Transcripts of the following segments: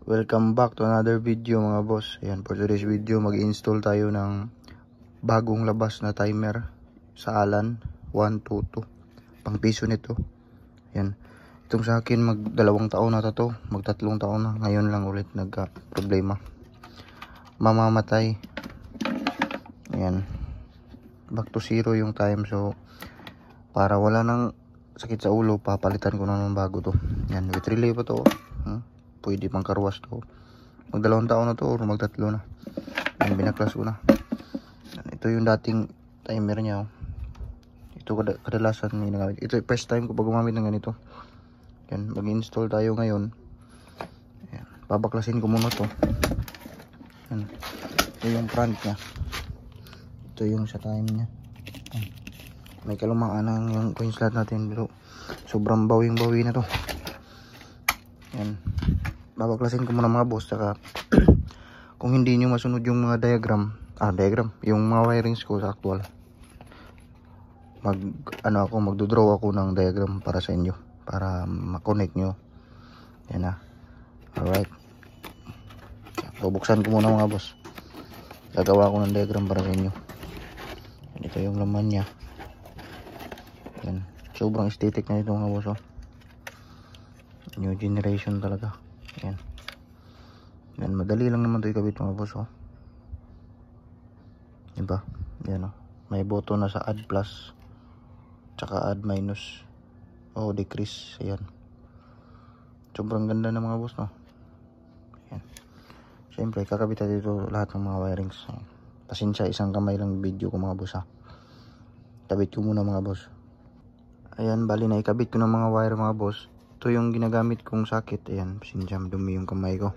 Welcome back to another video mga boss. Ayan, for today's video mag-install tayo ng bagong labas na timer sa Alan 122. Pang piso nito. Ayan. Itong sa akin mag-2 taon na to. Mag-3 taon na. Ngayon lang ulit nagka-problema. Mamamatay. Ayan. Back to zero yung time. So, para wala nang sakit sa ulo, papalitan ko na ng bago to. Ayan, with relay pa to. Pwede pang karwas to. Mag-2 taon na to or mag-3 na. Yan, binaklas ko na. Yan, ito yung dating timer niya. Ito kadalasan ginagamit. Ito first time ko pag gumamit ng ganito. Yan, mag-install tayo ngayon. Yan, babaklasin ko muna to. Yan. Ito yung front niya. Ito yung sa time niya. Yan. May kalumaan ng yung coin slot natin. Pero sobrang bawing-bawi na to. Yan. Babaklasin ko muna mga boss. Saka kung hindi nyo masunod yung mga diagram, yung mga wirings ko sa actual, magdodraw ako ng diagram para sa inyo, para makonect nyo. Yan na. Alright, bubuksan ko muna mga boss. Gagawa ko ng diagram para sa inyo. Ito yung laman nya. Yan. Sobrang aesthetic na ito mga boss. New generation talaga. Yan. Yan, madali lang naman ito ikabit mga boss. Diba? Yan may button na sa add plus tsaka add minus o decrease. Ayan. Sobrang ganda ng mga boss, no? Yan. Siyempre kakabit natin dito lahat ng mga wirings. Pasensya, isang kamay lang video ko mga boss, Kabit ko muna mga boss. Ayan, bali na ikabit ko ng mga wire mga boss. Ito yung ginagamit kong socket. Ayan, sinjam, dumi yung kamay ko.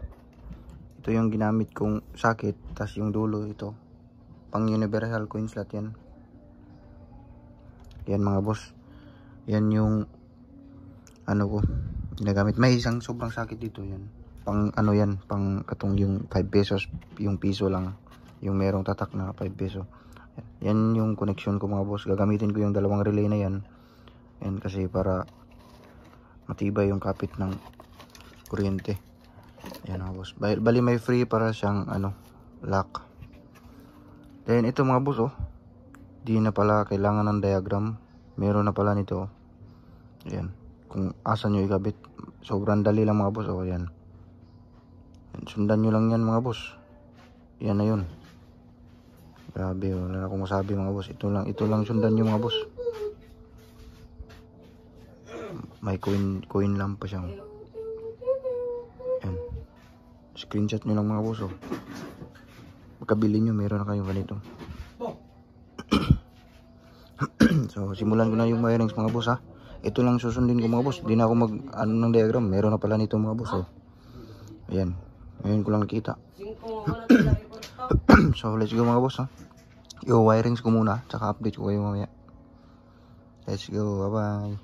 Ito yung ginamit kong socket. Tas yung dulo ito. Pang universal coin slot yan. Yan mga boss. Yan yung ko ginagamit. May isang sobrang socket dito. Yan. Pang yan. Pang katong yung 5 pesos. Yung piso lang. Yung merong tatak na 5 peso. Yan yung connection ko mga boss. Gagamitin ko yung 2 relay na yan. Yan kasi para matibay yung kapit ng kuryente. Ayan mga boss. Bali may free para siyang lock. Then ito mga boss, di na pala kailangan ng diagram. Meron na pala nito. Ayan. Kung asa nyo ikabit. Sobrang dali lang mga boss. Ayan. Sundan nyo lang yan mga boss. Yan na yun. Grabe, wala na akong masabi mga boss. Ito lang sundan nyo mga boss. May coin lang pa siyang. Yan. Screenshot nyo lang mga boss. Magkabili nyo, meron na kayong ganito. So simulan ko na yung wirings mga boss. Ito lang susundin ko mga boss. Di na ako ng diagram. Meron na pala nito mga boss. Ayan. Ngayon ko lang nakita. So let's go mga boss. Yung wirings ko muna. Tsaka update ko kayo mamaya. Let's go. Bye bye.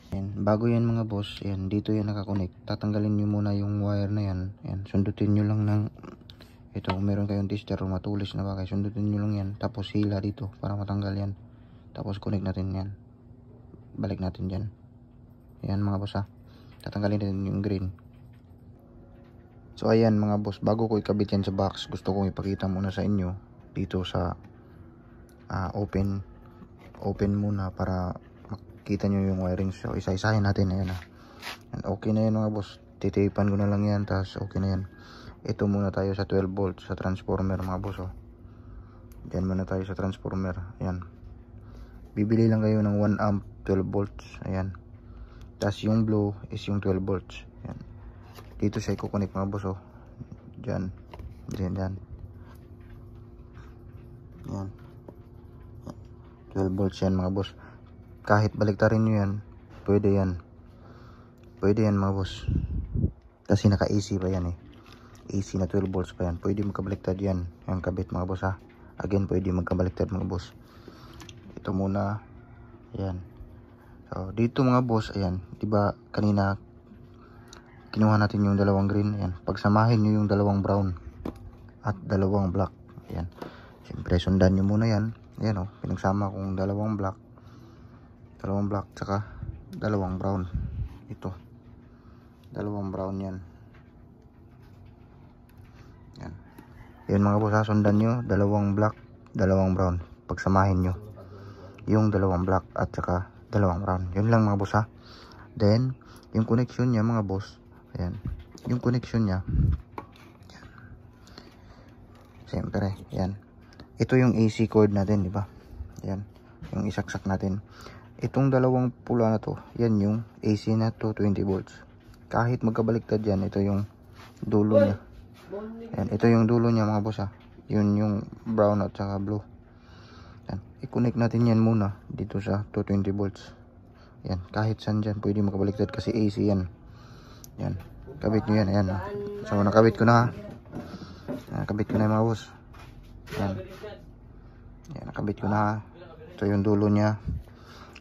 Ayan, bago yan mga boss, ayan, dito yan nakakonect. Tatanggalin nyo muna yung wire na yan. Ayan, sundutin nyo lang ng ito, kung meron kayong tester o matulis na bagay, sundutin nyo lang yan. Tapos hila dito para matanggal yan. Tapos connect natin yan. Balik natin dyan. Ayan mga boss tatanggalin natin yung green. So ayan mga boss, bago ko ikabit yan sa box, gusto kong ipakita muna sa inyo dito sa open muna para kita nyo yung wiring. So isa-isahin natin. Ayan okay na yan mga boss. Titipan ko na lang yan. Tapos okay na yan. Ito muna tayo sa 12 volts sa transformer mga boss. Diyan muna tayo sa transformer. Ayan. Bibili lang kayo ng 1 amp 12 volts. Ayan. Tapos yung blue is yung 12 volts. Ayan. Dito siya i-connect mga boss. Diyan. Ayan. 12 volts yan mga boss. Kahit baliktarin nyo yan, pwede yan. Pwede yan mga boss. Kasi naka-AC pa yan AC na 12 volts pa yan. Pwede magkabaliktad yan. Yung kabit mga boss Again, pwede magkabaliktad mga boss. Ito muna. Ayan. So, dito mga boss, ayan. Diba kanina, kinuha natin yung 2 green. Ayan. Pagsamahin nyo yung 2 brown at 2 black. Ayan. Siyempre, sundan nyo muna yan. Ayan pinagsama kong 2 black. 2 black tsaka 2 brown. Ito 2 brown yan. Yun mga boss ha, sundan nyo, dalawang black, dalawang brown. Pagsamahin nyo yung dalawang black at saka dalawang brown. Yun lang mga boss ha. Then, yung connection niya mga boss, ayan, yung connection niya, siyempre, yan. Ito yung AC cord natin, di ba? Yan, yung isaksak natin. Itong dalawang pula na to, yan yung AC na 220 volts. Kahit magkabaliktad yan, ito yung dulo niya. Yan, ito yung dulo niya mga boss ha. Yun yung brown at saka blue. Yan, i-connect natin yan muna dito sa 220 volts. Yan, kahit saan dyan, pwede makabaliktad kasi AC yan. Yan, kabit nyo yan, ayan. So, nakabit ko na ha. Nakabit ko na yung mga boss. Yan. Yan, nakabit ko na ha. Ito yung dulo niya.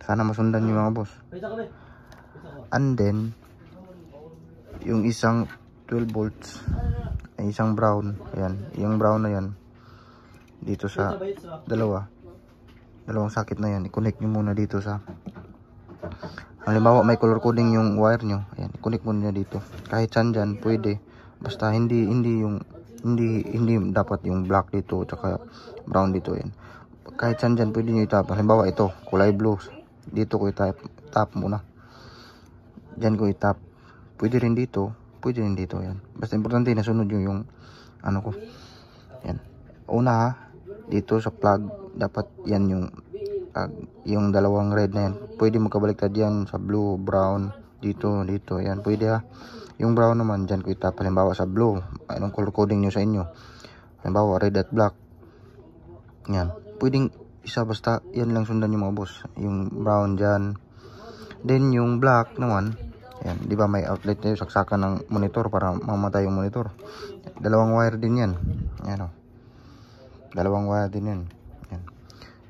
Sana masundan nyo mga boss. And then, yung isang 12 volts, ay isang brown. Ayan, yung brown na yan. Dito sa dalawang sakit na yan. I-connect nyo muna dito sa, halimbawa may color coding yung wire nyo. Ayan, i-connect muna dito. Kahit saan dyan, pwede. Basta hindi dapat yung black dito tsaka brown dito. Yan, kahit saan dyan pwede nyo itap. Halimbawa ito, kulay blue, dito ko itap muna, dyan ko itap. Pwede rin dito, pwede rin dito. Yan, basta importante nasunod nyo yung ano ko. Yan, una ha, dito sa plug dapat yan yung dalawang red na yan. Pwede magkabaliktad yan sa blue, brown, dito. Yan, pwede ha. Yung brown naman, dyan ko itap. Halimbawa sa blue, anong color coding nyo sa inyo. Halimbawa, red at black. Yan, pwedeng isa, basta yan lang sundan yung mga boss. Yung brown dyan. Then, yung black naman, yan, di ba may outlet na yung saksakan ng monitor para mamatay yung monitor. Dalawang wire din yan. Yan o. Dalawang wire din yan. Yan.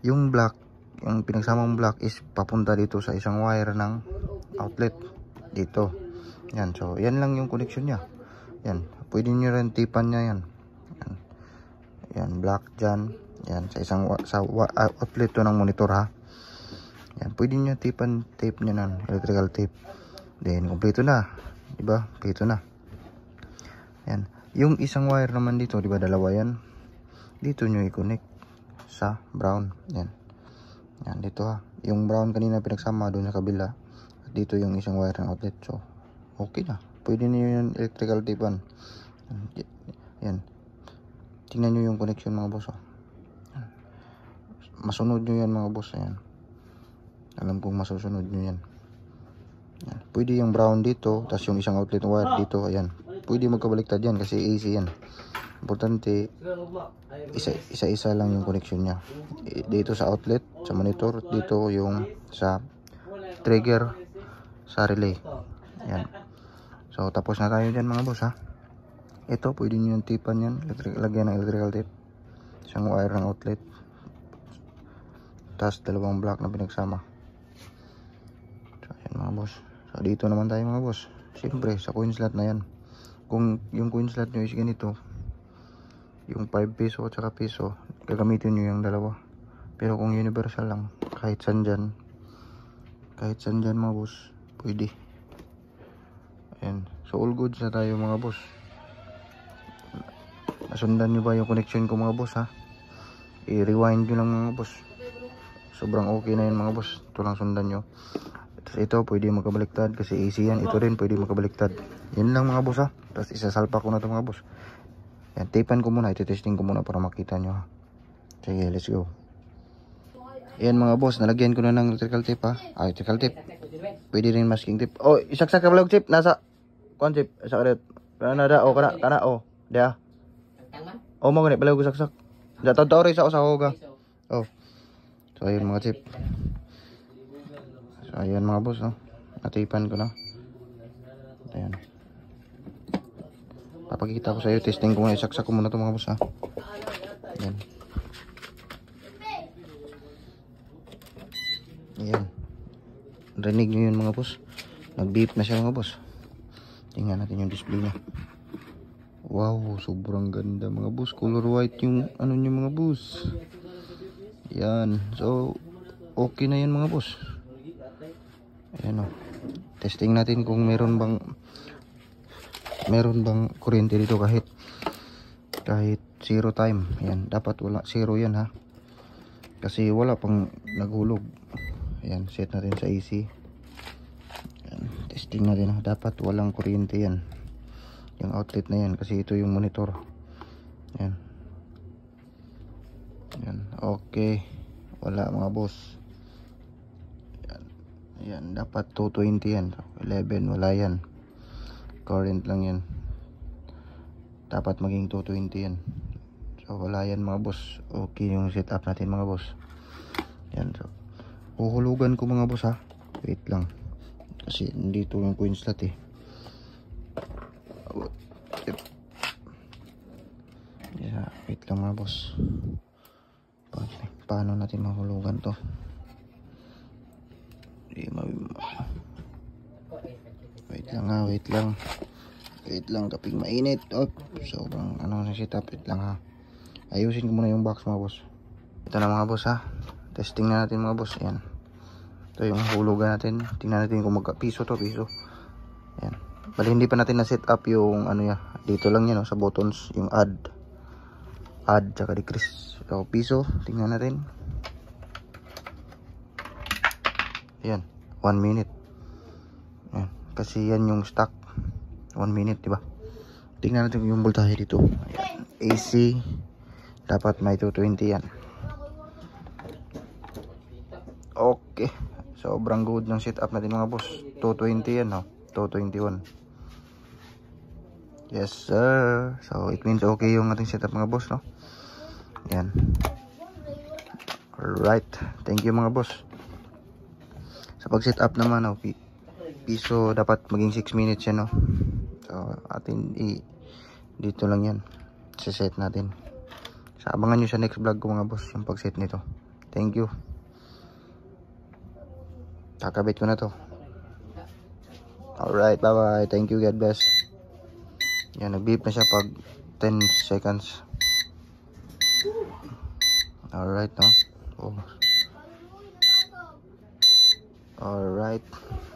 Yung black, yung pinagsamang black is papunta dito sa isang wire ng outlet. Dito. Yan, so yan lang yung connection niya. Yan, pwede nyo rin tipan niya yan. Yan, black dyan. Yan, sa isang outlet to ng monitor ha. Yan, pwede nyo tipan tape niya ng electrical tape. Then, kompleto na. Diba? Kompleto na. Yan, yung isang wire naman dito, diba dalawa yan? Dito nyo i-connect sa brown. Yan. Yan, dito ha. Yung brown kanina pinagsama doon sa kabila. At dito yung isang wire ng outlet. So, okay na. Pwede nyo yung electrical tapean. Yan. Tingnan nyo yung connection mga boss. Oh. Masunod nyo yan mga boss. Ayan. Alam kong masusunod nyo yan. Yan. Pwede yung brown dito. Tapos yung isang outlet wire dito. Ayan. Pwede magkabaliktad yan kasi AC yan. Importante, isa-isa lang yung connection nya. Dito sa outlet, sa monitor. Dito yung sa trigger, sa relay. Yan. So, tapos na tayo dyan mga boss ha. Ito, pwede nyo yung tipan yan. Lagyan ng electrical tape. Isang wire ng outlet. Tapos, dalawang black na pinagsama. So, yan mga boss. So, dito naman tayo mga boss. Siyempre, sa coin slot na yan. Kung yung coin slot nyo is ganito, yung 5 peso at saka peso, gagamitin nyo yung dalawa. Pero kung universal lang, kahit saan dyan mga boss, pwede. Ayan. So, all goods na tayo mga boss. Nasundan nyo ba yung connection ko mga boss ha? I-rewind nyo lang mga boss. Sobrang okay na yun mga boss. Ito lang sundan nyo. Tapos ito pwede magkabaliktad kasi AC yan. Ito rin pwede magkabaliktad. Yan lang mga boss ha. Tapos isasalpa ko na ito mga boss. Yan, tapean ko muna. Iti-testing ko muna para makita nyo ha. Sige, let's go. Yan mga boss. Nalagyan ko na ng electrical tape ha. Electrical tape. Pwede rin masking tape. Oh, isaksak ka vlog tape. Nasa kuan tape. Sa karet. Kana. Dia. Oh, mo gani pala ko saksak. Dato ori sa hoga. Oh. So ayun mga tip. So ayun mga boss, no. Natipan ko na. Ayan. Papakita ko sa iyo, testing ko muna, isaksak ko muna 'to mga boss ha. Ayan. Ayan. Rinig niyo yun mga boss. Nag-beep na siya mga boss. Tingnan natin yung display niya. Wow, sobrang ganda mga boss. Color white yung ano niyo mga boss. Yan. So, okay na yan mga boss. Ayan o. Testing natin kung meron bang kuryente dito kahit kahit 0 time. Ayan, dapat wala 0 yan ha, kasi wala pang naghulog. Ayan, set natin sa AC. Ayan, testing natin ha. Dapat walang kuryente yan, yung outlet na yan, kasi ito yung monitor. Ayan. Ayan, okay, wala mga boss. Ayan, ayan, dapat 220 yan. 11 wala yan, current lang yan, dapat maging 220 yan. So wala yan mga boss. Okay yung setup natin mga boss. Yan, so huhulugan ko mga boss ha. Wait lang, kasi dito yung coin slot eh. Yeah, wait lang mga boss. Paano natin mahulugan to? Wait lang ha, wait lang. Wait lang, kaping mainit. Oh, sobrang ano na setup. Wait lang ha. Ayusin ko muna yung box mga boss. Ito na mga boss ha. Testing na natin mga boss. Ayan. Ito yung hulugan natin. Tingnan natin kung magka-piso to, piso. Ayan. Bali hindi pa natin na set up yung ano ya. Dito lang yan, sa buttons. Yung add tsaka decrease. So piso. Tingnan natin. Ayan. 1 minute. Ayan. Kasi yan yung stock. 1 minute, diba? Tingnan natin yung voltahe dito. Ayan. AC. Dapat may 220 yan. Okay. Sobrang good ng setup natin mga boss. 220 yan, no? 221. Yes, sir. So, it means okay yung ating setup mga boss, no? Yan. Alright. Thank you mga boss. Sa pag-setup naman, no? Piso dapat maging 6 minutes yan, no? So, atin dito lang yan. Set natin. So, abangan nyo sa next vlog ko mga boss, yung pag-set nito. Thank you. Kakabit ko na to. Alright, bye bye. Thank you, God bless. Yan, nag-beep na siya pag 10 seconds. Alright, no? Oh. Alright.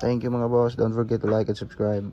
Thank you mga boss. Don't forget to like and subscribe.